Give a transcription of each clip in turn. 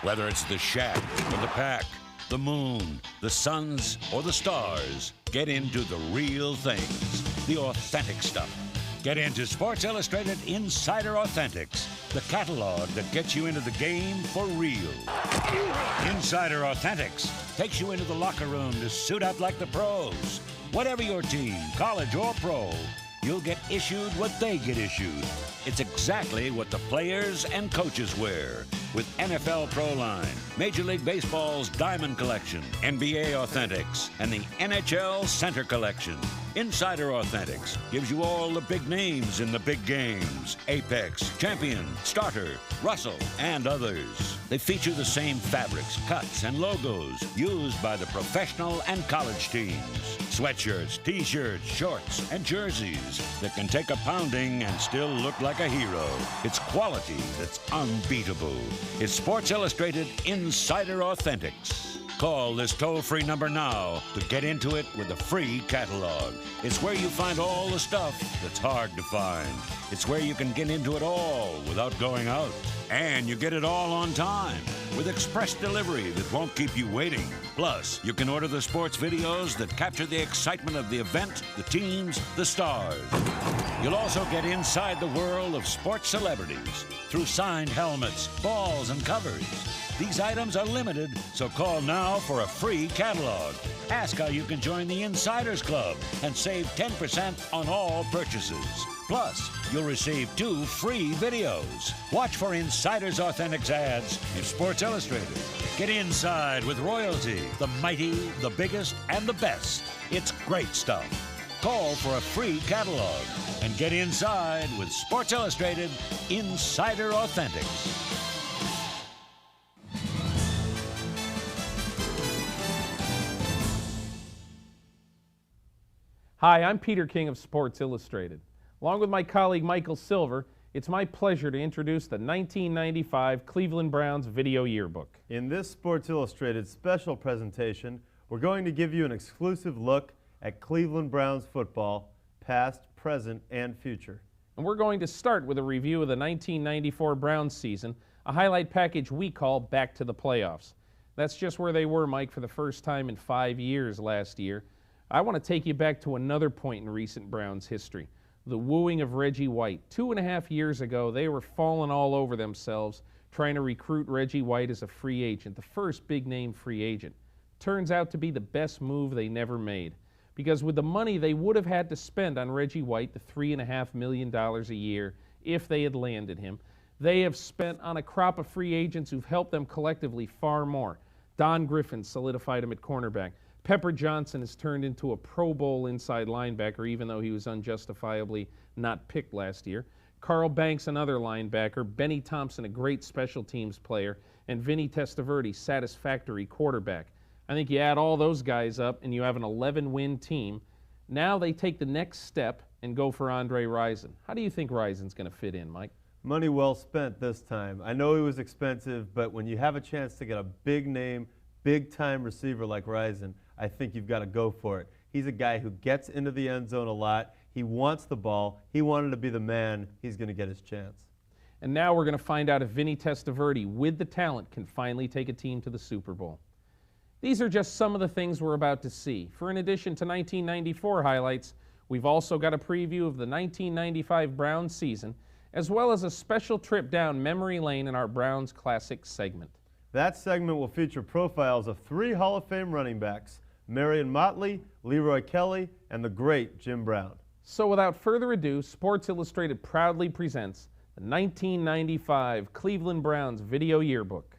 Whether it's the Shack or the Pack, the Moon, the Suns, or the Stars, get into the real things, the authentic stuff. Get into Sports Illustrated Insider Authentics, the catalog that gets you into the game for real. Insider Authentics takes you into the locker room to suit up like the pros. Whatever your team, college or pro, you'll get issued what they get issued. It's exactly what the players and coaches wear with NFL Pro Line, Major League Baseball's Diamond Collection, NBA Authentics, and the NHL Center Collection. Insider Authentics gives you all the big names in the big games. Apex, Champion, Starter, Russell, and others. They feature the same fabrics, cuts, and logos used by the professional and college teams. Sweatshirts, t-shirts, shorts, and jerseys that can take a pounding and still look like a hero. It's quality that's unbeatable. It's Sports Illustrated Insider Authentics. Call this toll-free number now to get into it with a free catalog. It's where you find all the stuff that's hard to find. It's where you can get into it all without going out. And you get it all on time with express delivery that won't keep you waiting. Plus, you can order the sports videos that capture the excitement of the event, the teams, the stars. You'll also get inside the world of sports celebrities through signed helmets, balls, and covers. These items are limited, so call now for a free catalog. Ask how you can join the Insiders Club and save 10% on all purchases. Plus, you'll receive 2 free videos. Watch for Insiders Authentics ads in Sports Illustrated. Get inside with royalty, the mighty, the biggest, and the best. It's great stuff. Call for a free catalog and get inside with Sports Illustrated Insider Authentics. Hi, I'm Peter King of Sports Illustrated. Along with my colleague Michael Silver, it's my pleasure to introduce the 1995 Cleveland Browns Video Yearbook. In this Sports Illustrated special presentation, we're going to give you an exclusive look at Cleveland Browns football, past, present, and future. And we're going to start with a review of the 1994 Browns season, a highlight package we call Back to the Playoffs. That's just where they were, Mike, for the first time in 5 years last year. I want to take you back to another point in recent Browns history, the wooing of Reggie White. 2.5 years ago, they were falling all over themselves trying to recruit Reggie White as a free agent, the first big-name free agent. Turns out to be the best move they never made, because with the money they would have had to spend on Reggie White, the $3.5 million a year, if they had landed him, they have spent on a crop of free agents who've helped them collectively far more. Don Griffin solidified him at cornerback. Pepper Johnson has turned into a Pro Bowl inside linebacker, even though he was unjustifiably not picked last year. Carl Banks, another linebacker. Benny Thompson, a great special teams player. And Vinny Testaverde, satisfactory quarterback. I think you add all those guys up and you have an 11-win team. Now they take the next step and go for Andre Rison. How do you think Rison's going to fit in, Mike? Money well spent this time. I know he was expensive, but when you have a chance to get a big name, big-time receiver like Rison, I think you've got to go for it. He's a guy who gets into the end zone a lot. He wants the ball. He wanted to be the man. He's going to get his chance. And now we're going to find out if Vinny Testaverde, with the talent, can finally take a team to the Super Bowl. These are just some of the things we're about to see. For in addition to 1994 highlights, we've also got a preview of the 1995 Browns season, as well as a special trip down memory lane in our Browns Classic segment. That segment will feature profiles of 3 Hall of Fame running backs, Marion Motley, Leroy Kelly, and the great Jim Brown. So without further ado, Sports Illustrated proudly presents the 1995 Cleveland Browns Video Yearbook.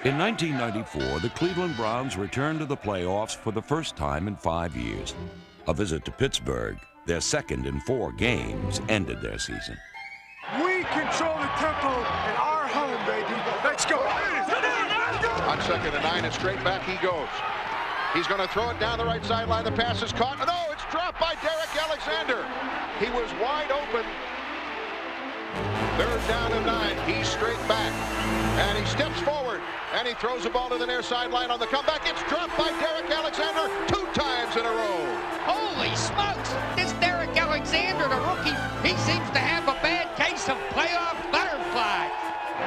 In 1994, the Cleveland Browns returned to the playoffs for the first time in 5 years. A visit to Pittsburgh, their second in 4 games, ended their season. We control the tempo in our home, baby. Let's go. On 2nd and 9, and straight back he goes. He's going to throw it down the right sideline. The pass is caught. No, it's dropped by Derek Alexander. He was wide open. 3rd down and 9. He's straight back. And he steps forward. And he throws the ball to the near sideline on the comeback. It's dropped by Derek Alexander 2 times in a row. Holy smokes! This Derek Alexander, the rookie, he seems to have a bad case of playoff butterfly.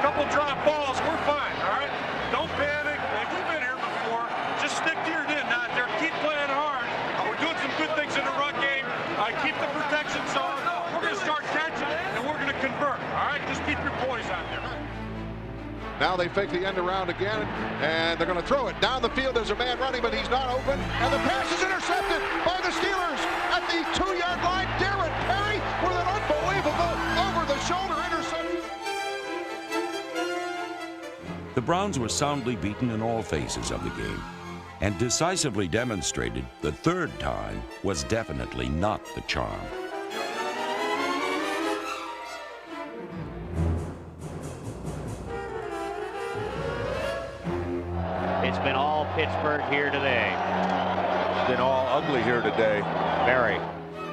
Couple drop balls, we're fine, all right? Don't panic. Hey, we've been here before. Just stick to your knitting out there. Keep playing hard. We're doing some good things in the run game. Keep the protections on. We're going to start catching, and we're going to convert, all right? Just keep your poise out there. Now they fake the end around again, and they're going to throw it. Down the field, there's a man running, but he's not open. And the pass is intercepted by the Steelers at the 2-yard line. Darren Perry with an unbelievable over-the-shoulder interception. The Browns were soundly beaten in all phases of the game and decisively demonstrated the third time was definitely not the charm. It's been all Pittsburgh here today. It's been all ugly here today. Very.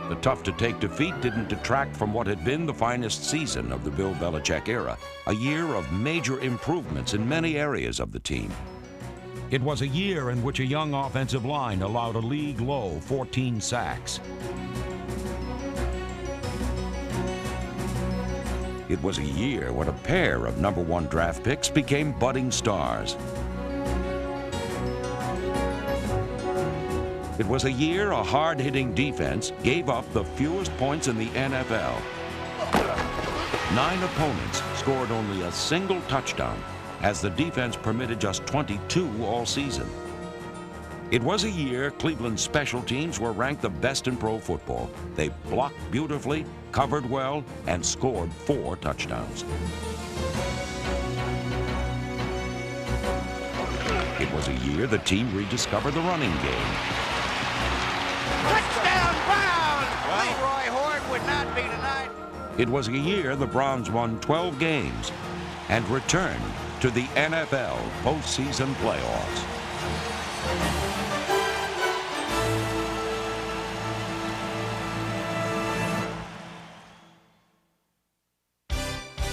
The tough-to-take defeat didn't detract from what had been the finest season of the Bill Belichick era, a year of major improvements in many areas of the team. It was a year in which a young offensive line allowed a league-low 14 sacks. It was a year when a pair of #1 draft picks became budding stars. It was a year a hard-hitting defense gave up the fewest points in the NFL. 9 opponents scored only a single touchdown, as the defense permitted just 22 all season. It was a year Cleveland's special teams were ranked the best in pro football. They blocked beautifully, covered well, and scored 4 touchdowns. It was a year the team rediscovered the running game. Touchdown, Brown! Leroy Horde would not be tonight. It was a year the Browns won 12 games and returned to the NFL postseason playoffs.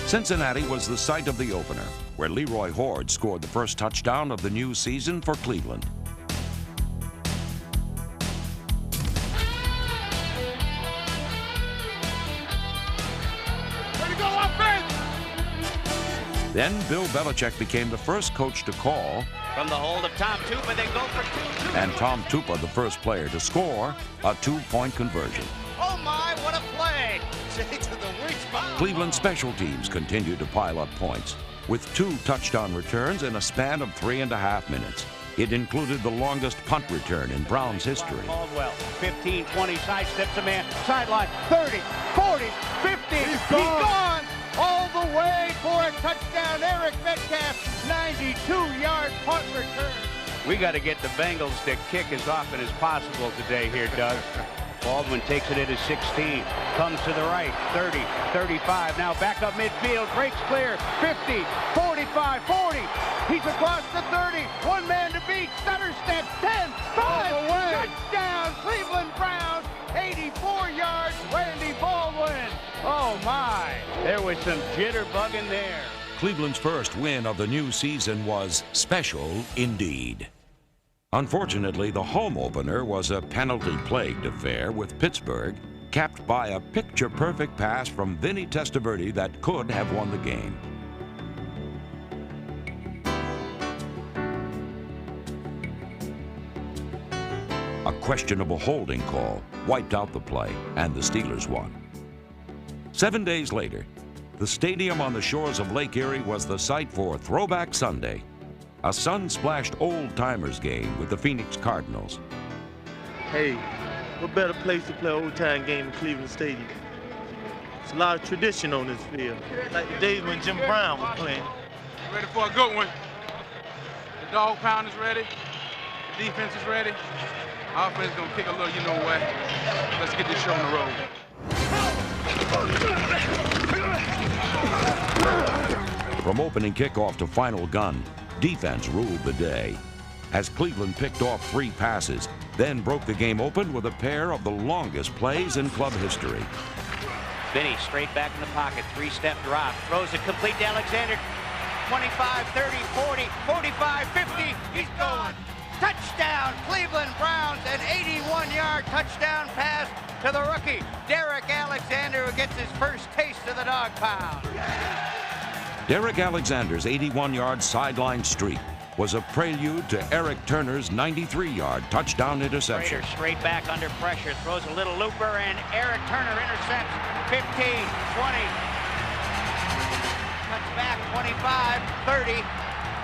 Cincinnati was the site of the opener, where Leroy Horde scored the first touchdown of the new season for Cleveland. Then Bill Belichick became the first coach to call, From the hold of Tom Tupa, they go for 2-2. and Tom Tupa the first player to score a 2-point conversion. Oh my, what a play! Say to the weak spot. Cleveland special teams continued to pile up points, with 2 touchdown returns in a span of 3.5 minutes. It included the longest punt return in Browns history. Caldwell, 15, 20, sidesteps a man, sideline, 30, 40, 50. He's gone! All the way for a touchdown, Eric Metcalf, 92-yard punt return. We got to get the Bengals to kick as often as possible today here, Doug. Baldwin takes it at his 16, comes to the right, 30, 35, now back up midfield, breaks clear, 50, 45, 40. He's across the 30, one man to beat, stutter step, 10, 5, touchdown, Cleveland Browns, 84 yards, Randy Baldwin. Oh my, there was some jitterbugging there. Cleveland's first win of the new season was special indeed. Unfortunately, the home opener was a penalty-plagued affair with Pittsburgh, capped by a picture-perfect pass from Vinny Testaverde that could have won the game. A questionable holding call wiped out the play, and the Steelers won. 7 days later, the stadium on the shores of Lake Erie was the site for Throwback Sunday, a sun-splashed old-timers game with the Phoenix Cardinals. Hey, what better place to play an old-time game in Cleveland Stadium? There's a lot of tradition on this field, like the days when Jim Brown was playing. Ready for a good one. The dog pound is ready. The defense is ready. Offense is gonna kick a little, you know what. Let's get this show on the road. From opening kickoff to final gun, defense ruled the day, as Cleveland picked off 3 passes, then broke the game open with a pair of the longest plays in club history. Vinny straight back in the pocket, three-step drop, throws it complete to Alexander. 25, 30, 40, 45, 50, he's going. Touchdown, Cleveland Browns, an 81-yard touchdown pass to the rookie, Derek Alexander, who gets his first taste of the dog pound. Derek Alexander's 81-yard sideline streak was a prelude to Eric Turner's 93-yard touchdown interception. Raiders straight back under pressure, throws a little looper, and Eric Turner intercepts 15, 20. Cuts back 25, 30,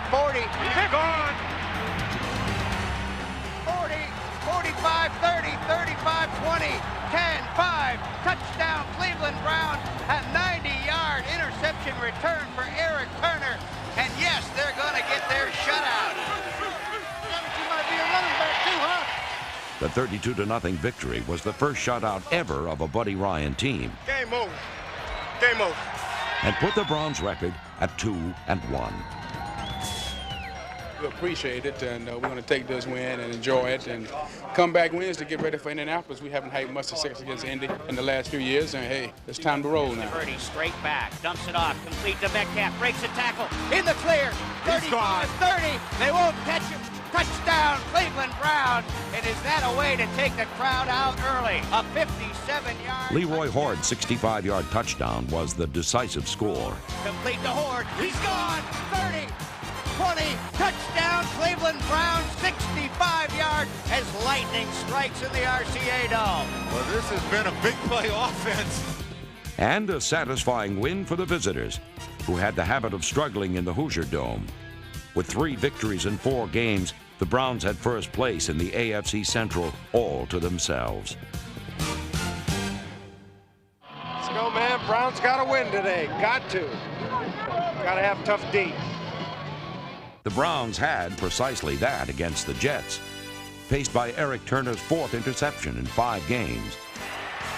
40, 50. Gone. 40, 45, 30, 35, 20, 10, 5. Touchdown Cleveland Browns. A 90-yard interception return for Eric Turner. And yes, they're going to get their shutout. You might be a running back too, huh? The 32-0 victory was the first shutout ever of a Buddy Ryan team. Game over. Game over. And put the Browns record at 2-1. We appreciate it, and we're going to take this win and enjoy it, and come back wins to get ready for Indianapolis. We haven't had much success against Indy in the last few years, and hey, it's time to roll now. Birdie straight back, dumps it off, complete to Metcalf, breaks a tackle, in the clear, 35, 30, they won't catch him. Touchdown, Cleveland Browns, and is that a way to take the crowd out early? A 57-yard... Leroy Hord's 65-yard touchdown was the decisive score. Complete to Hord, he's gone, 30, 20, touchdown, Cleveland Browns, 65 yards as lightning strikes in the RCA Dome. Well, this has been a big play offense. And a satisfying win for the visitors, who had the habit of struggling in the Hoosier Dome. With 3 victories in 4 games, the Browns had first place in the AFC Central all to themselves. Let's go, man. Browns got to win today. Got to. Got to have tough D. The Browns had precisely that against the Jets, paced by Eric Turner's 4th interception in 5 games.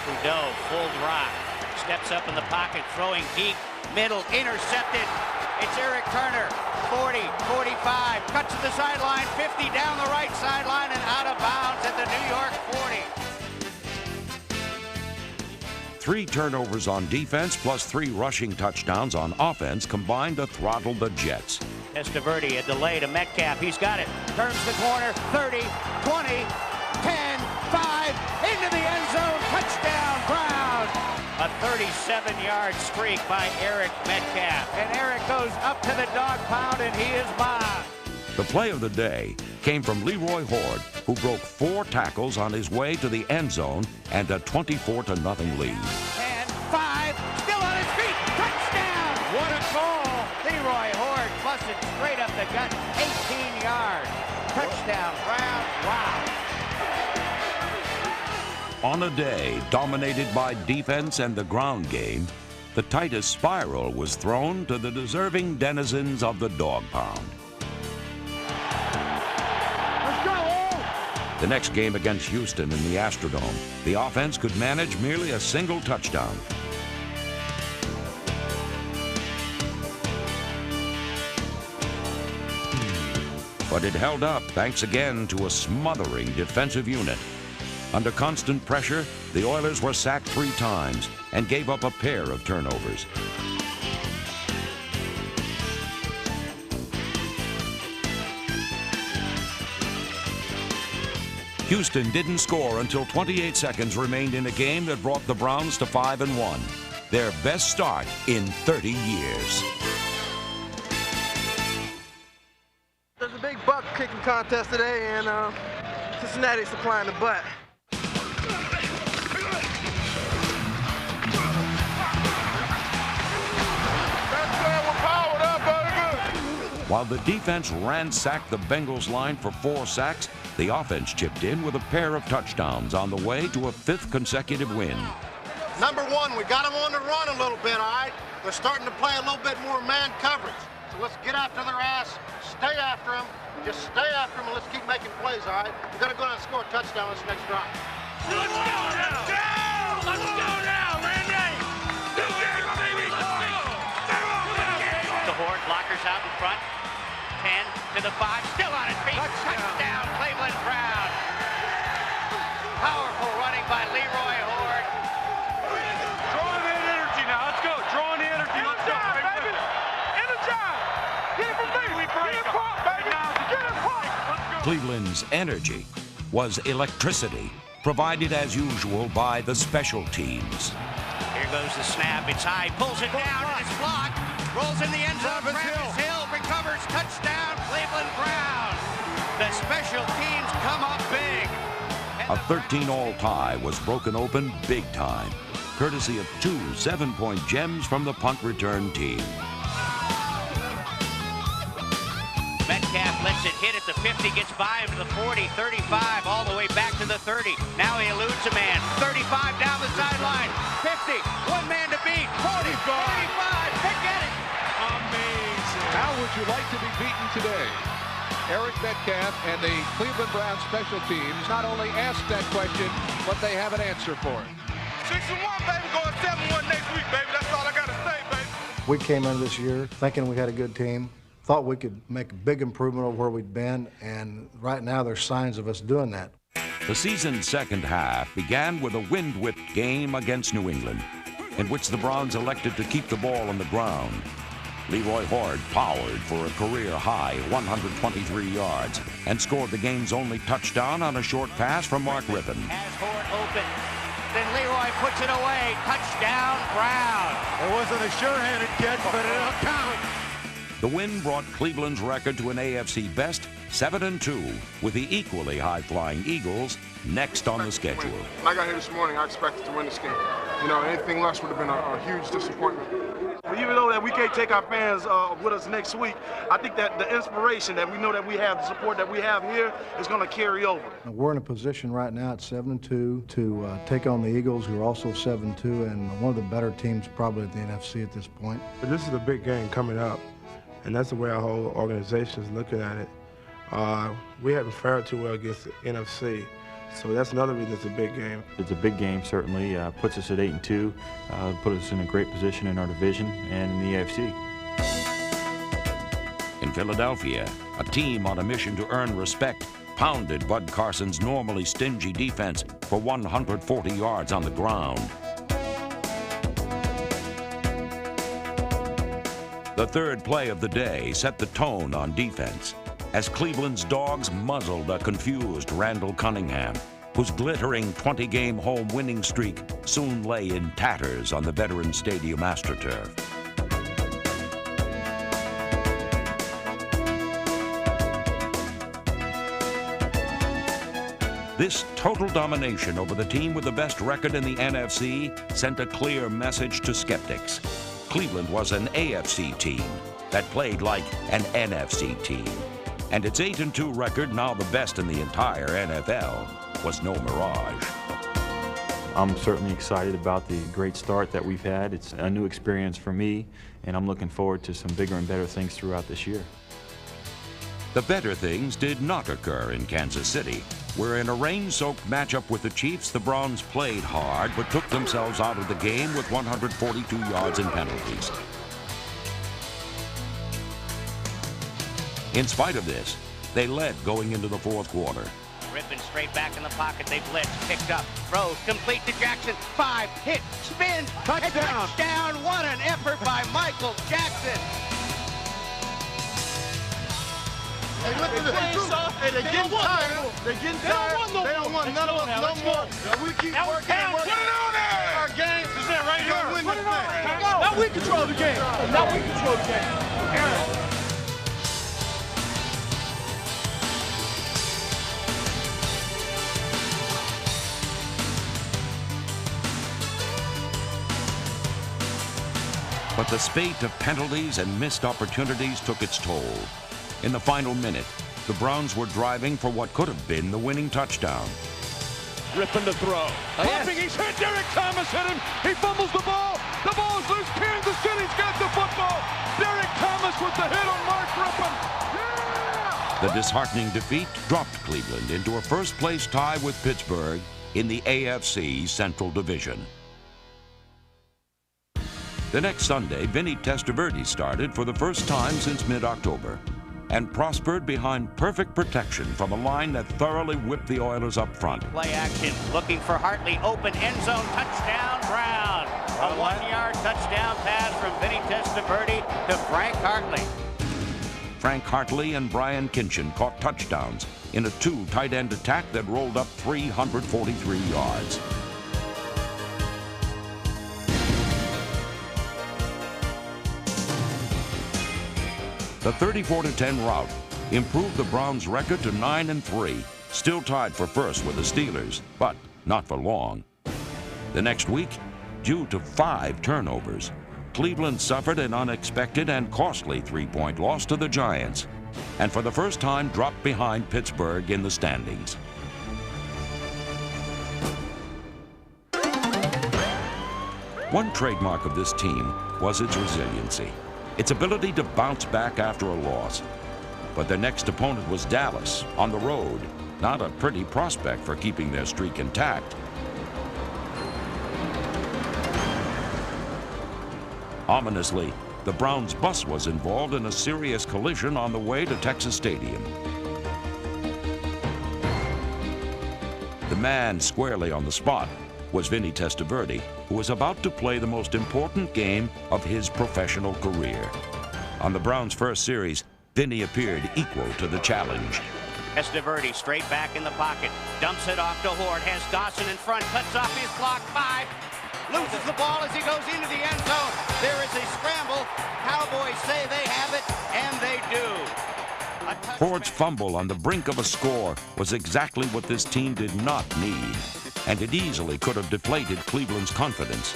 Trudeau, full drop, steps up in the pocket, throwing deep, middle, intercepted. It's Eric Turner, 40, 45, cuts to the sideline, 50 down the right sideline and out of bounds at the New York 40. 3 turnovers on defense plus 3 rushing touchdowns on offense combined to throttle the Jets. Testaverde, a delay to Metcalf. He's got it. Turns the corner. 30, 20, 10, 5. Into the end zone. Touchdown, Browns. A 37-yard streak by Eric Metcalf. And Eric goes up to the dog pound, and he is mine. The play of the day came from Leroy Hord, who broke 4 tackles on his way to the end zone and a 24-0 lead. And 5. Still on his feet. Touchdown. What a call. Leroy Hord busted straight up the gut, 18 yards. Touchdown, Browns. Wow. On a day dominated by defense and the ground game, the tightest spiral was thrown to the deserving denizens of the dog pound. Let's go! The next game against Houston in the Astrodome, the offense could manage merely a single touchdown. But it held up thanks again to a smothering defensive unit. Under constant pressure, the Oilers were sacked 3 times and gave up a pair of turnovers. Houston didn't score until 28 seconds remained in a game that brought the Browns to 5-1, their best start in 30 years. There's a big buck kicking contest today, and Cincinnati's supplying the butt. While the defense ransacked the Bengals line for 4 sacks, the offense chipped in with a pair of touchdowns on the way to a 5th consecutive win. Number 1, we got them on the run a little bit, all right? They're starting to play a little bit more man coverage. So let's get after their ass, stay after them, just stay after them, and let's keep making plays, all right? We're going to go down and score a touchdown this next drive. Let's go now! Let's go now, Randy! Do it, baby! The Horde blockers out in front. 10 to the 5, still on his feet. Touchdown, Cleveland Browns. Powerful running by Leroy Horde. Throwing it Cleveland's energy was electricity, provided as usual by the special teams. Here goes the snap. It's high. Pulls it down, and it's blocked. Rolls in the end zone. Travis Hill recovers. Touchdown, Cleveland Browns. The special teams come up big. A 13-all tie was broken open big time, courtesy of 2 7-point gems from the punt return team. Metcalf lets it hit at the 50, gets by him to the 40, 35, all the way back to the 30. Now he eludes a man. 35 down the sideline. 50, one man to beat. 40, 35, forget it. Amazing. How would you like to be beaten today? Eric Metcalf and the Cleveland Browns special teams not only asked that question, but they have an answer for it. 6-1, baby. Going 7-1 next week, baby. That's all I got to say, baby. We came into this year thinking we had a good team, thought we could make a big improvement over where we'd been, and right now there's signs of us doing that. The season's second half began with a wind-whipped game against New England, in which the Browns elected to keep the ball on the ground. Leroy Hoard powered for a career-high 123 yards and scored the game's only touchdown on a short pass from Mark Rypien. Has Hoard open. Then Leroy puts it away. Touchdown, Brown. It wasn't a sure-handed catch, but it'll count. The win brought Cleveland's record to an AFC best 7-2, with the equally high-flying Eagles next on the schedule. When I got here this morning, I expected to win this game. You know, anything less would have been a huge disappointment. Even though that we can't take our fans with us next week, I think that the inspiration that we know that we have, the support that we have here, is going to carry over. We're in a position right now at 7-2 to take on the Eagles, who are also 7-2, and one of the better teams probably at the NFC at this point. But this is a big game coming up, and that's the way our whole organization is looking at it. We haven't fared too well against the NFC, so that's another reason it's a big game. It's a big game, certainly. Puts us at 8-2, put us in a great position in our division and in the AFC. In Philadelphia, a team on a mission to earn respect pounded Bud Carson's normally stingy defense for 140 yards on the ground. The third play of the day set the tone on defense as Cleveland's dogs muzzled a confused Randall Cunningham, whose glittering 20-game home winning streak soon lay in tatters on the Veterans Stadium AstroTurf. This total domination over the team with the best record in the NFC sent a clear message to skeptics. Cleveland was an AFC team that played like an NFC team. And its 8-2 record, now the best in the entire NFL, was no mirage. I'm certainly excited about the great start that we've had. It's a new experience for me, and I'm looking forward to some bigger and better things throughout this year. The better things did not occur in Kansas City, where in a rain-soaked matchup with the Chiefs, the Browns played hard but took themselves out of the game with 142 yards in penalties. In spite of this, they led going into the fourth quarter. Rypien straight back in the pocket. They blitz. Picked up. Throws. Complete to Jackson. 5. Hit. Spins. Touchdown. Touchdown. What an effort by Michael Jackson. Hey, look at this. Hey, they're getting tired. They're getting tired. They don't want none of us no more. We keep working. Put it on there. Our game is there right here. Win this thing. Now we control the game. Now we control the game. But the spate of penalties and missed opportunities took its toll. In the final minute, the Browns were driving for what could have been the winning touchdown. Rypien to throw. Popping, he's hit. Derek Thomas hit him. He fumbles the ball. The ball is loose. Kansas City's got the football. Derek Thomas with the hit on Mark Rypien. Yeah! The disheartening defeat dropped Cleveland into a first-place tie with Pittsburgh in the AFC Central Division. The next Sunday, Vinny Testaverde started for the first time since mid-October and prospered behind perfect protection from a line that thoroughly whipped the Oilers up front. Play action. Looking for Hartley. Open end zone. Touchdown, Brown. A 1-yard touchdown pass from Vinny Testaverde to Frank Hartley. Frank Hartley and Brian Kinchin caught touchdowns in a 2 tight end attack that rolled up 343 yards. The 34-10 rout improved the Browns' record to 9-3, still tied for first with the Steelers, but not for long. The next week, due to 5 turnovers, Cleveland suffered an unexpected and costly 3-point loss to the Giants, and for the first time dropped behind Pittsburgh in the standings. One trademark of this team was its resiliency, its ability to bounce back after a loss. But their next opponent was Dallas, on the road, not a pretty prospect for keeping their streak intact. Ominously, the Browns' bus was involved in a serious collision on the way to Texas Stadium. The man squarely on the spot was Vinny Testaverde, who was about to play the most important game of his professional career. On the Browns' first series, Vinny appeared equal to the challenge. Testaverde straight back in the pocket, dumps it off to Hort, has Dawson in front, cuts off his block, 5, loses the ball as he goes into the end zone. There is a scramble. Cowboys say they have it, and they do. Hort's fumble on the brink of a score was exactly what this team did not need, and it easily could have deflated Cleveland's confidence.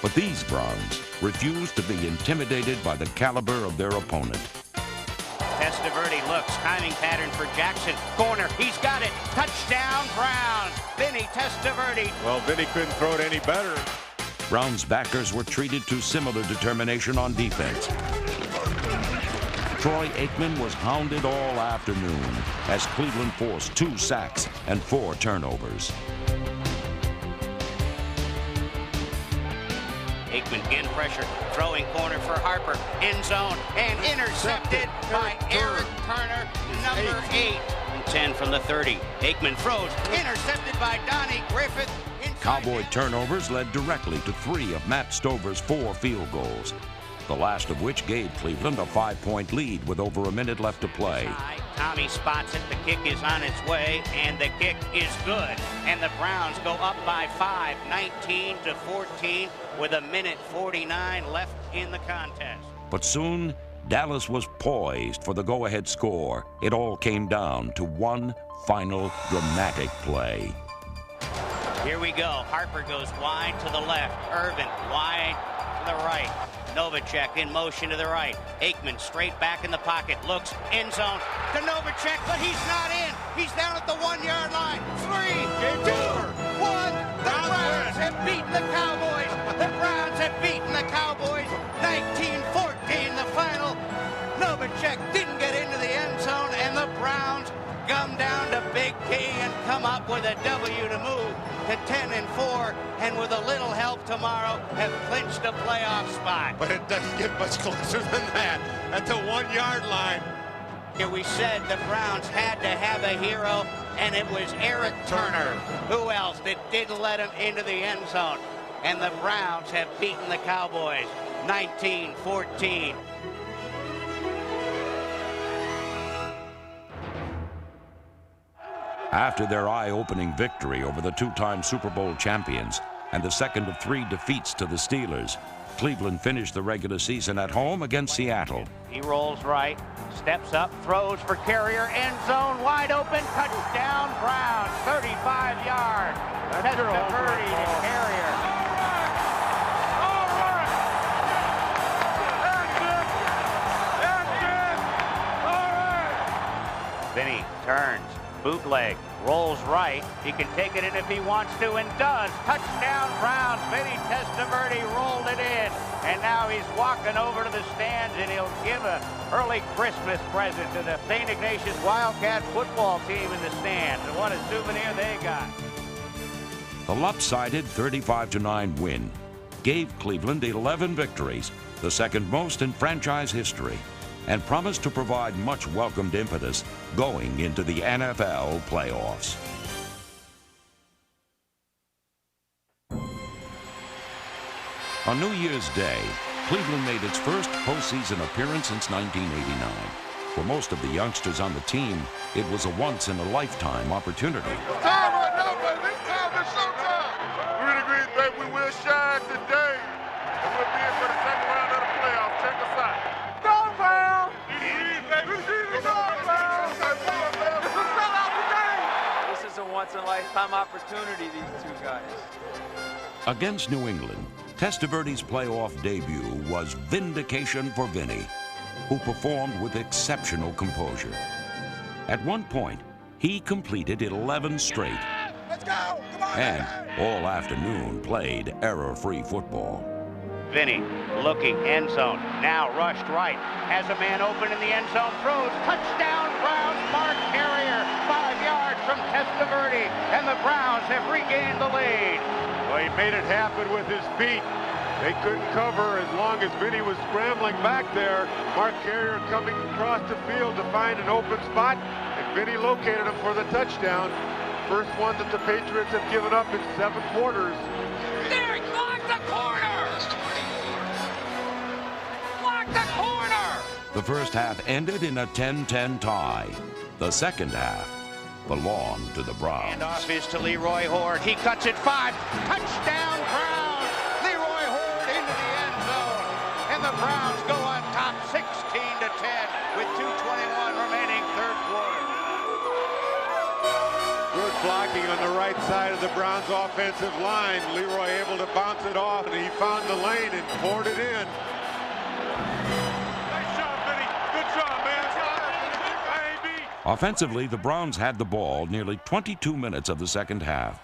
But these Browns refused to be intimidated by the caliber of their opponent. Testaverde looks, timing pattern for Jackson. Corner, he's got it. Touchdown, Browns. Vinny Testaverde. Well, Vinny couldn't throw it any better. Browns backers were treated to similar determination on defense. Troy Aikman was hounded all afternoon as Cleveland forced 2 sacks and 4 turnovers. Aikman again pressure, throwing corner for Harper, end zone, and intercepted by Eric Turner, number 8. And 10 from the 30. Aikman throws, intercepted by Donnie Griffith. Cowboy turnovers led directly to 3 of Matt Stover's 4 field goals, the last of which gave Cleveland a 5-point lead with over a minute left to play. Tommy spots it, the kick is on its way, and the kick is good. And the Browns go up by 5, 19-14, with 1:49 left in the contest. But soon, Dallas was poised for the go-ahead score. It all came down to one final dramatic play. Here we go. Harper goes wide to the left. Irvin wide to the right. Novacek in motion to the right. Aikman straight back in the pocket. Looks, end zone to Novacek, but he's not in. He's down at the 1-yard line. 3, 2, 1. The Browns have beaten the Cowboys. The Browns have beaten the Cowboys. 19-14 the final. Novacek didn't get into the end zone, and the Browns come down to Big T and come up with a W to move to 10-4, and with a little help tomorrow have clinched a playoff spot. But it doesn't get much closer than that. At the 1-yard line. Here we said the Browns had to have a hero, and it was Eric Turner. Who else that didn't let him into the end zone? And the Browns have beaten the Cowboys 19-14. After their eye-opening victory over the 2-time Super Bowl champions and the second of 3 defeats to the Steelers, Cleveland finished the regular season at home against Seattle. He rolls right, steps up, throws for Carrier, end zone, wide open, touchdown Browns, 35 yards. Testaverde to Carrier. Vinny turns, bootleg, rolls right. He can take it in if he wants to, and does. Touchdown Browns. Vinny Testaverde rolled it in, and now he's walking over to the stands, and he'll give an early Christmas present to the St. Ignatius Wildcat football team in the stands. And what a souvenir they got. The lopsided 35-9 win gave Cleveland 11 victories, the second most in franchise history, and promised to provide much welcomed impetus going into the NFL playoffs. On New Year's Day, Cleveland made its first postseason appearance since 1989. For most of the youngsters on the team, it was a once-in-a-lifetime opportunity. Time right now, baby. It's time to showtime. Green and green, baby. We will shine today. And we'll be in for the second round of the playoffs. Check us out. Go, Brown! This is a once-in-a-lifetime opportunity, these two guys. Against New England, Testaverde's playoff debut was vindication for Vinny, who performed with exceptional composure. At one point, he completed 11 straight. Let's go! Come on! And all afternoon played error-free football. Vinny looking, end zone, now rushed right, has a man open in the end zone, throws, touchdown Browns, Mark Carrier, 5 yards from Testaverde, and the Browns have regained the lead. Well, he made it happen with his feet. They couldn't cover as long as Vinny was scrambling back there. Mark Carrier coming across the field to find an open spot, and Vinny located him for the touchdown. First one that the Patriots have given up in 7 quarters. There, block the corner! Block the corner! The first half ended in a 10-10 tie. The second half belonged to the Browns. Handoff is to Leroy Horde. He cuts it 5. Touchdown Browns! Leroy Horde into the end zone. And the Browns go on top 16-10 with 2:21 remaining third quarter. Good blocking on the right side of the Browns offensive line. Leroy able to bounce it off, and he found the lane and poured it in. Nice job, Vinny. Good job, man. Offensively, the Browns had the ball nearly 22 minutes of the second half.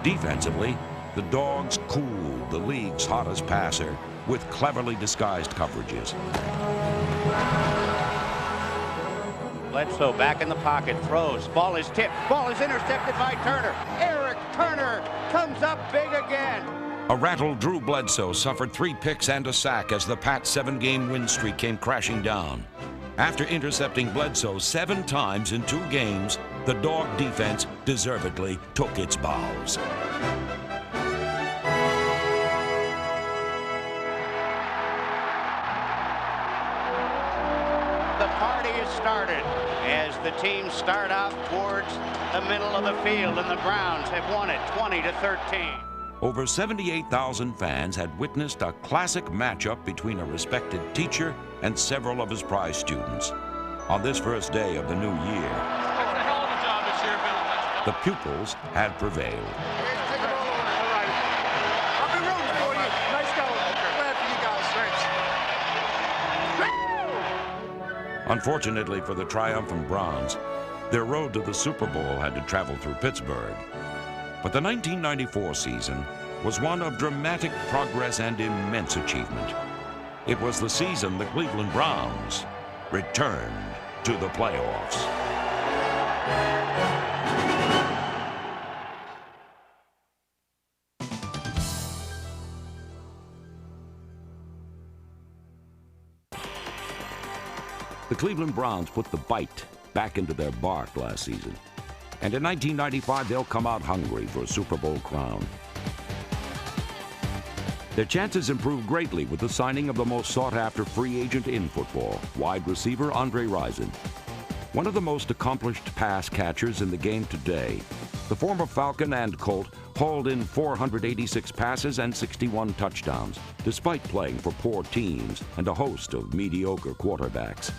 Defensively, the Dogs cooled the league's hottest passer with cleverly disguised coverages. Bledsoe back in the pocket, throws, ball is tipped, ball is intercepted by Turner. Eric Turner comes up big again. A rattled Drew Bledsoe suffered 3 picks and a sack as the Pats' 7-game win streak came crashing down. After intercepting Bledsoe 7 times in 2 games, the Dog defense deservedly took its bows. The party has started as the teams start out towards the middle of the field, and the Browns have won it 20-13. Over 78,000 fans had witnessed a classic matchup between a respected teacher and several of his prize students. On this first day of the new year, That's a hell of a job this year, Bill. the pupils had prevailed. I've been rooting for you. Nice going. Glad for you guys. Thanks. Unfortunately for the triumphant Browns, their road to the Super Bowl had to travel through Pittsburgh. But the 1994 season was one of dramatic progress and immense achievement. It was the season the Cleveland Browns returned to the playoffs. The Cleveland Browns put the bite back into their bark last season. And in 1995, they'll come out hungry for a Super Bowl crown. Their chances improved greatly with the signing of the most sought-after free agent in football, wide receiver Andre Rison. One of the most accomplished pass catchers in the game today, the former Falcon and Colt hauled in 486 passes and 61 touchdowns, despite playing for poor teams and a host of mediocre quarterbacks.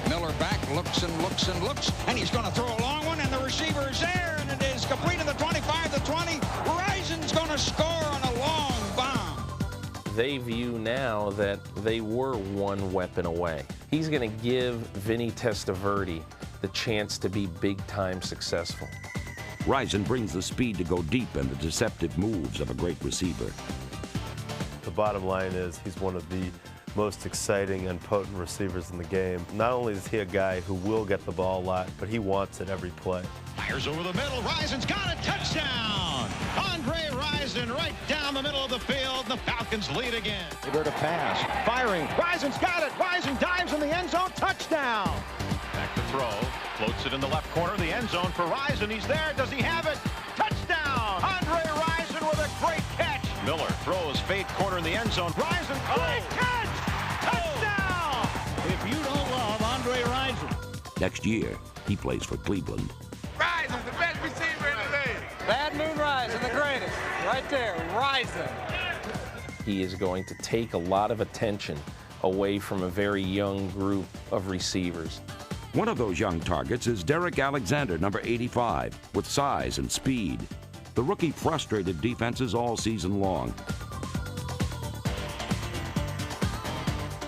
Miller back, looks and looks and looks, and he's going to throw a long one, and the receiver is there, and it is complete to the 25, the 20. Rison's going to score on a long bomb. They view now that they were one weapon away. He's going to give Vinny Testaverde the chance to be big-time successful. Rison brings the speed to go deep and the deceptive moves of a great receiver. The bottom line is he's one of the most exciting and potent receivers in the game. Not only is he a guy who will get the ball a lot, but he wants it every play. Fires over the middle. Rison's got a touchdown. Andre Rison right down the middle of the field. The Falcons lead again. Eager to pass. Firing. Rison's got it. Rison dives in the end zone. Touchdown. Back to throw. Floats it in the left corner of the end zone for Rison. He's there. Does he have it? Touchdown. Andre Rison with a great catch. Miller throws fade corner in the end zone. Rison. Great catch. Touchdown. Next year, he plays for Cleveland. Rison's the best receiver in the league. Bad Moon Rison, the greatest. Right there, Rison. He is going to take a lot of attention away from a very young group of receivers. One of those young targets is Derek Alexander, number 85, with size and speed. The rookie frustrated defenses all season long.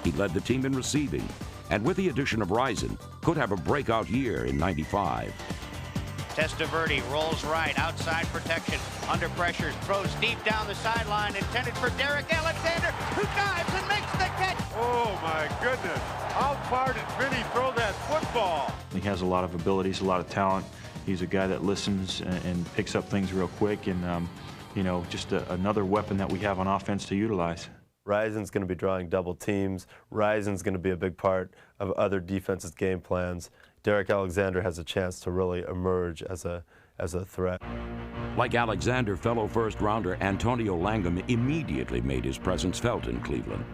He led the team in receiving, and with the addition of Rison, could have a breakout year in '95. Testaverde rolls right, outside protection, under pressure, throws deep down the sideline, intended for Derek Alexander, who dives and makes the catch. Oh, my goodness. How far did Vinny throw that football? He has a lot of abilities, a lot of talent. He's a guy that listens and picks up things real quick, and, you know, just another weapon that we have on offense to utilize. Rison's going to be drawing double teams. Rison's going to be a big part of other defenses' game plans. Derek Alexander has a chance to really emerge as a threat. Like Alexander, fellow first-rounder Antonio Langham immediately made his presence felt in Cleveland.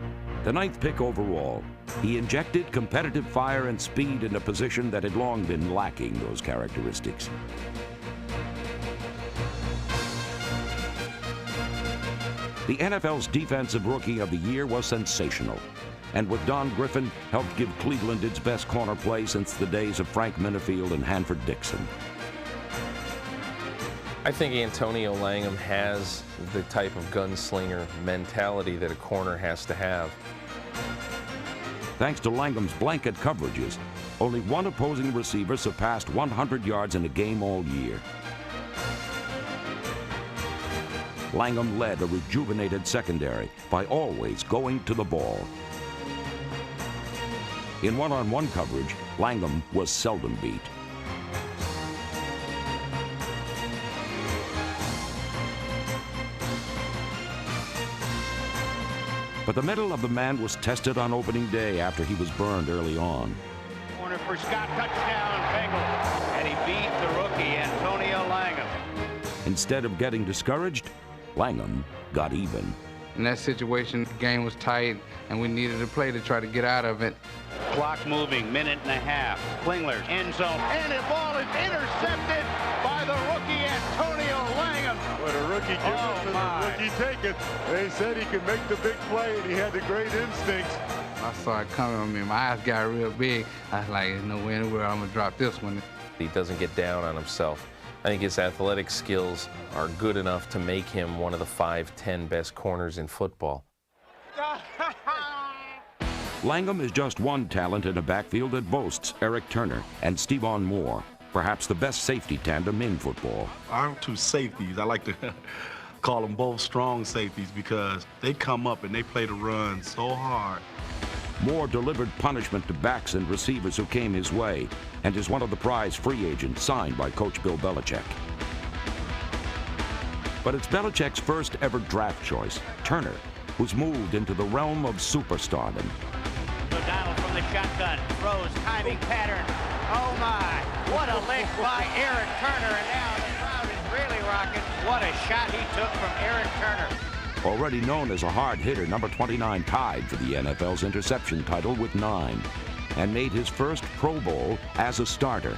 The 9th pick overall, he injected competitive fire and speed in a position that had long been lacking those characteristics. The NFL's Defensive Rookie of the Year was sensational, and with Don Griffin, helped give Cleveland its best corner play since the days of Frank Minifield and Hanford Dixon. I think Antonio Langham has the type of gunslinger mentality that a corner has to have. Thanks to Langham's blanket coverages, only one opposing receiver surpassed 100 yards in a game all year. Langham led a rejuvenated secondary by always going to the ball. In one-on-one coverage, Langham was seldom beat. But the mettle of the man was tested on opening day after he was burned early on. Corner for Scott, touchdown, Bengals. And he beat the rookie, Antonio Langham. Instead of getting discouraged, Langham got even. In that situation, the game was tight, and we needed a play to try to get out of it. Clock moving, minute and a half. Klingler, end zone, and the ball is intercepted by the rookie Antonio Langham. What a rookie give it to the rookie take it. They said he could make the big play, and he had the great instincts. I saw it coming on me. My eyes got real big. I was like, there's no way in the world I'm going to drop this one. He doesn't get down on himself. I think his athletic skills are good enough to make him one of the 5-10 best corners in football. Langham is just one talent in a backfield that boasts Eric Turner and Stephon Moore, perhaps the best safety tandem in football. Our two safeties, I like to call them both strong safeties because they come up and they play the run so hard. Moore delivered punishment to backs and receivers who came his way and is one of the prize free agents signed by Coach Bill Belichick. But it's Belichick's first ever draft choice, Turner, who's moved into the realm of superstardom. O'Donnell from the shotgun, throws, timing pattern. Oh my, what a lick by Eric Turner, and now the crowd is really rocking. What a shot he took from Eric Turner. Already known as a hard hitter, number 29 tied for the NFL's interception title with 9 and made his first Pro Bowl as a starter.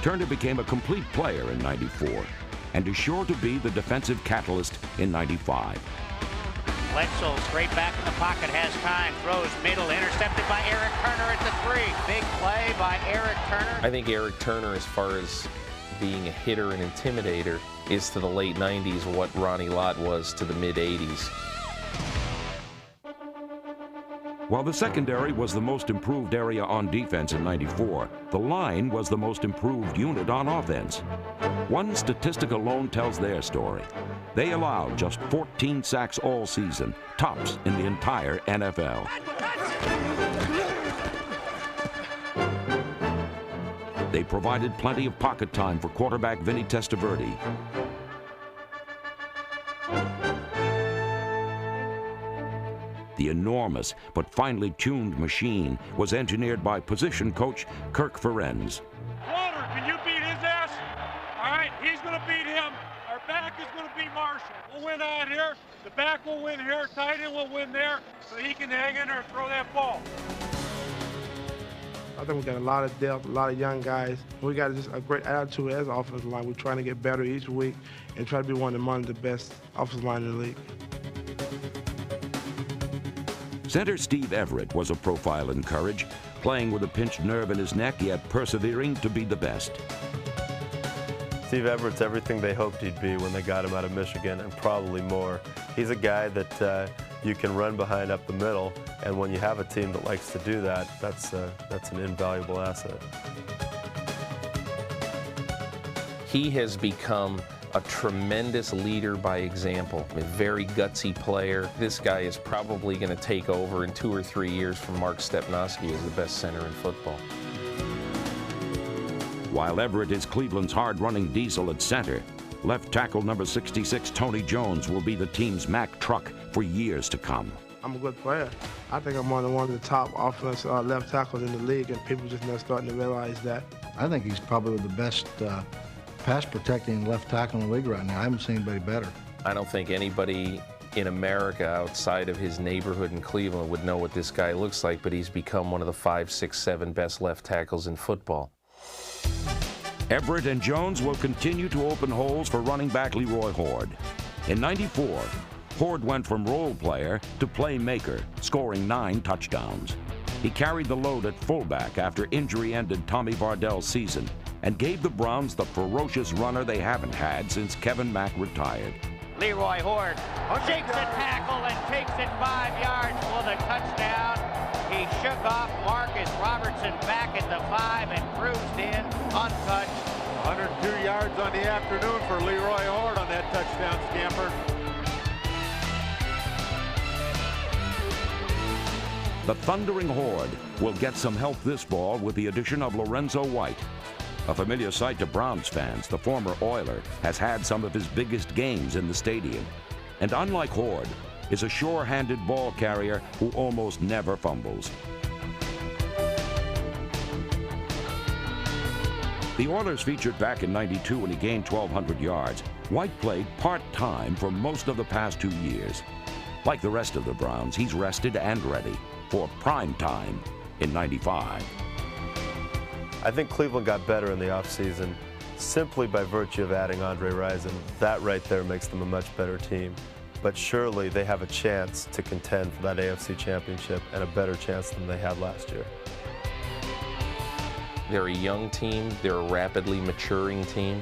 Turner became a complete player in '94 and is sure to be the defensive catalyst in '95. Bledsoe straight back in the pocket, has time, throws middle, intercepted by Eric Turner at the 3. Big play by Eric Turner. I think Eric Turner, as far as being a hitter and intimidator, is to the late 90s what Ronnie Lott was to the mid-80s. While the secondary was the most improved area on defense in '94, the line was the most improved unit on offense. One statistic alone tells their story. They allowed just 14 sacks all season, tops in the entire NFL. They provided plenty of pocket time for quarterback Vinny Testaverde. The enormous but finely tuned machine was engineered by position coach Kirk Ferenz. Walter, can you beat his ass? All right, he's going to beat him. Our back is going to beat Marshall. We'll win out here. The back will win here. Tight end will win there, so he can hang in there and throw that ball. I think we got a lot of depth, a lot of young guys. We got just a great attitude as an offensive line. We're trying to get better each week and try to be one of the best offensive line in the league. Center Steve Everett was a profile in courage, playing with a pinched nerve in his neck, yet persevering to be the best. Steve Everett's everything they hoped he'd be when they got him out of Michigan, and probably more. He's a guy that you can run behind up the middle, and when you have a team that likes to do that, that's an invaluable asset. He has become a tremendous leader by example, a very gutsy player. This guy is probably going to take over in 2 or 3 years from Mark Stepnoski as the best center in football. While Everett is Cleveland's hard-running diesel at center, left tackle number 66, Tony Jones, will be the team's Mack truck for years to come. I'm a good player. I think I'm one of the top offensive left tackles in the league, and people just now starting to realize that. I think he's probably the best pass-protecting left tackle in the league right now. I haven't seen anybody better. I don't think anybody in America outside of his neighborhood in Cleveland would know what this guy looks like, but he's become one of the 5, 6, 7 best left tackles in football. Everett and Jones will continue to open holes for running back Leroy Hoard. In '94, Hoard went from role player to playmaker, scoring 9 touchdowns. He carried the load at fullback after injury ended Tommy Vardell's season and gave the Browns the ferocious runner they haven't had since Kevin Mack retired. Leroy Hoard shakes the tackle and takes it 5 yards for the touchdown. He shook off Marcus Robertson back at the 5 and cruised in untouched. 102 yards on the afternoon for Leroy Hoard on that touchdown scamper. The thundering Hoard will get some help this ball with the addition of Lorenzo White. A familiar sight to Browns fans, the former Oiler has had some of his biggest games in the stadium. And unlike Hoard, is a sure-handed ball carrier who almost never fumbles. The Oilers featured back in '92 when he gained 1,200 yards. White played part-time for most of the past 2 years. Like the rest of the Browns, he's rested and ready for prime time in '95. I think Cleveland got better in the offseason simply by virtue of adding Andre Rison. That right there makes them a much better team. But surely they have a chance to contend for that AFC championship, and a better chance than they had last year. They're a young team. They're a rapidly maturing team.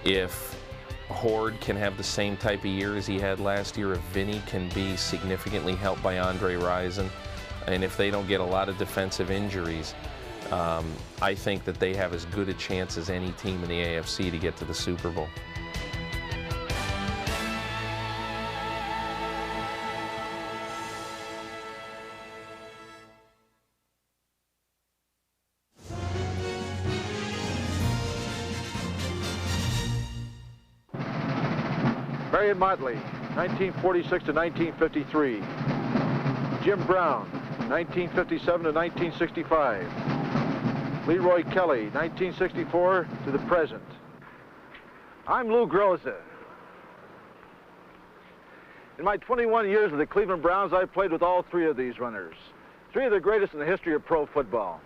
If Hoard can have the same type of year as he had last year, if Vinny can be significantly helped by Andre Rison, and if they don't get a lot of defensive injuries, I think that they have as good a chance as any team in the AFC to get to the Super Bowl. Marion Motley, 1946 to 1953. Jim Brown, 1957 to 1965. Leroy Kelly, 1964 to the present. I'm Lou Groza. In my 21 years with the Cleveland Browns, I've played with all 3 of these runners. 3 of the greatest in the history of pro football.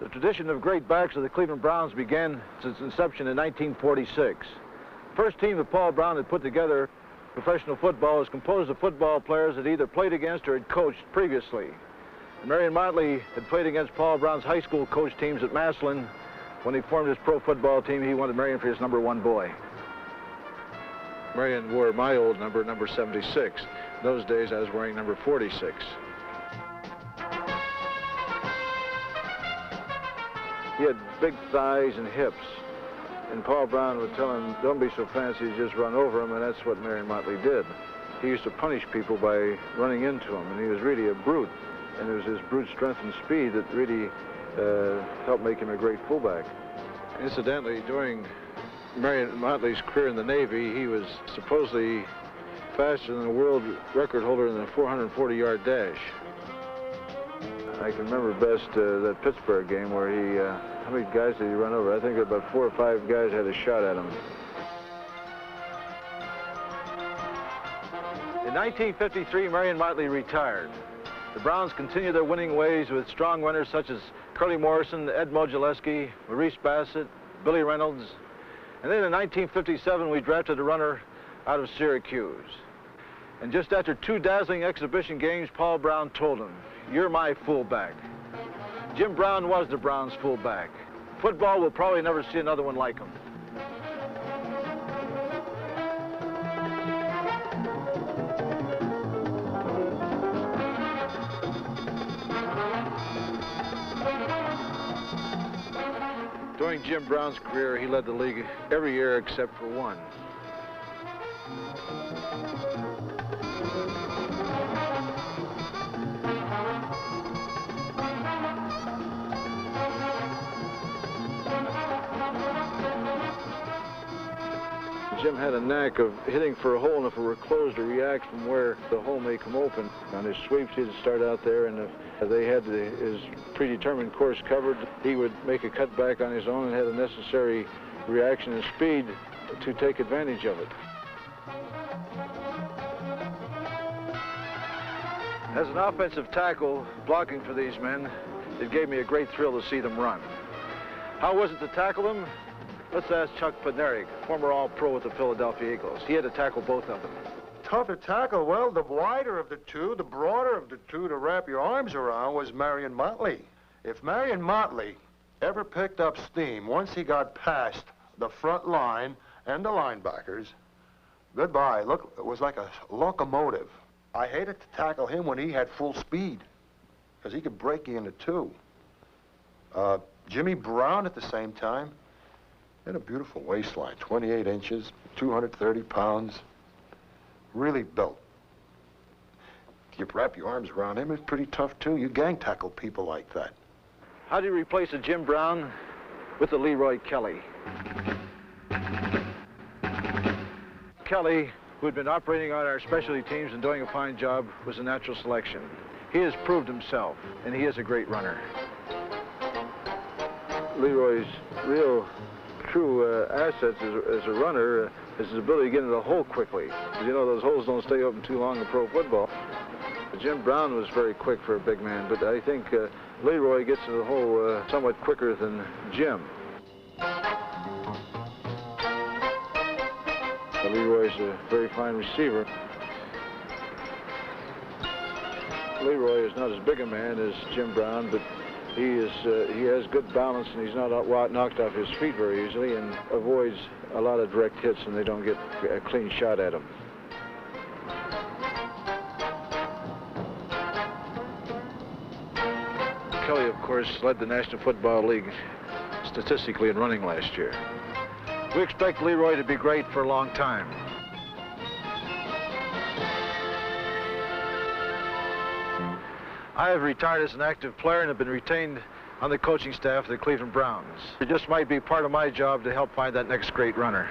The tradition of great backs of the Cleveland Browns began since inception in 1946. The first team that Paul Brown had put together, professional football, was composed of football players that either played against or had coached previously. Marion Motley had played against Paul Brown's high school coach teams at Massillon. When he formed his pro football team, he wanted Marion for his #1 boy. Marion wore my old number 76. In those days, I was wearing number 46. He had big thighs and hips. And Paul Brown would tell him, don't be so fancy, just run over him, and that's what Marion Motley did. He used to punish people by running into them, and he was really a brute. And it was his brute strength and speed that really helped make him a great fullback. Incidentally, during Marion Motley's career in the Navy, he was supposedly faster than the world record holder in the 440-yard dash. I can remember best that Pittsburgh game where he, how many guys did he run over? I think about 4 or 5 guys had a shot at him. In 1953, Marion Motley retired. The Browns continued their winning ways with strong runners such as Curly Morrison, Ed Modzelewski, Maurice Bassett, Billy Reynolds. And then in 1957, we drafted a runner out of Syracuse. And just after 2 dazzling exhibition games, Paul Brown told him, "You're my fullback." Jim Brown was the Browns' fullback. Football will probably never see another one like him. During Jim Brown's career, he led the league every year except for one. Jim had a knack of hitting for a hole, and if it were closed, to react from where the hole may come open. On his sweeps, he'd start out there, and if they had his predetermined course covered, he would make a cutback on his own and had the necessary reaction and speed to take advantage of it. As an offensive tackle, blocking for these men, it gave me a great thrill to see them run. How was it to tackle them? Let's ask Chuck Bednarik, former All-Pro with the Philadelphia Eagles. He had to tackle both of them. Tough to tackle? Well, the wider of the two, the broader of the two to wrap your arms around was Marion Motley. If Marion Motley ever picked up steam once he got past the front line and the linebackers, goodbye. Look, it was like a locomotive. I hated to tackle him when he had full speed, because he could break you into two. Jimmy Brown at the same time had a beautiful waistline, 28 inches, 230 pounds, really built. If you wrap your arms around him, it's pretty tough too. You gang tackle people like that. How do you replace a Jim Brown with a Leroy Kelly? Kelly, who had been operating on our specialty teams and doing a fine job, was a natural selection. He has proved himself, and he is a great runner. Leroy's real true assets as a runner is his ability to get into the hole quickly. You know, those holes don't stay open too long in pro football. Jim Brown was very quick for a big man, but I think Leroy gets to the hole somewhat quicker than Jim. Leroy's a very fine receiver. Leroy is not as big a man as Jim Brown, but he has good balance, and he's not knocked off his feet very easily, and avoids a lot of direct hits, and they don't get a clean shot at him. Kelly, of course, led the National Football League statistically in running last year. We expect Leroy to be great for a long time. I have retired as an active player and have been retained on the coaching staff of the Cleveland Browns. It just might be part of my job to help find that next great runner.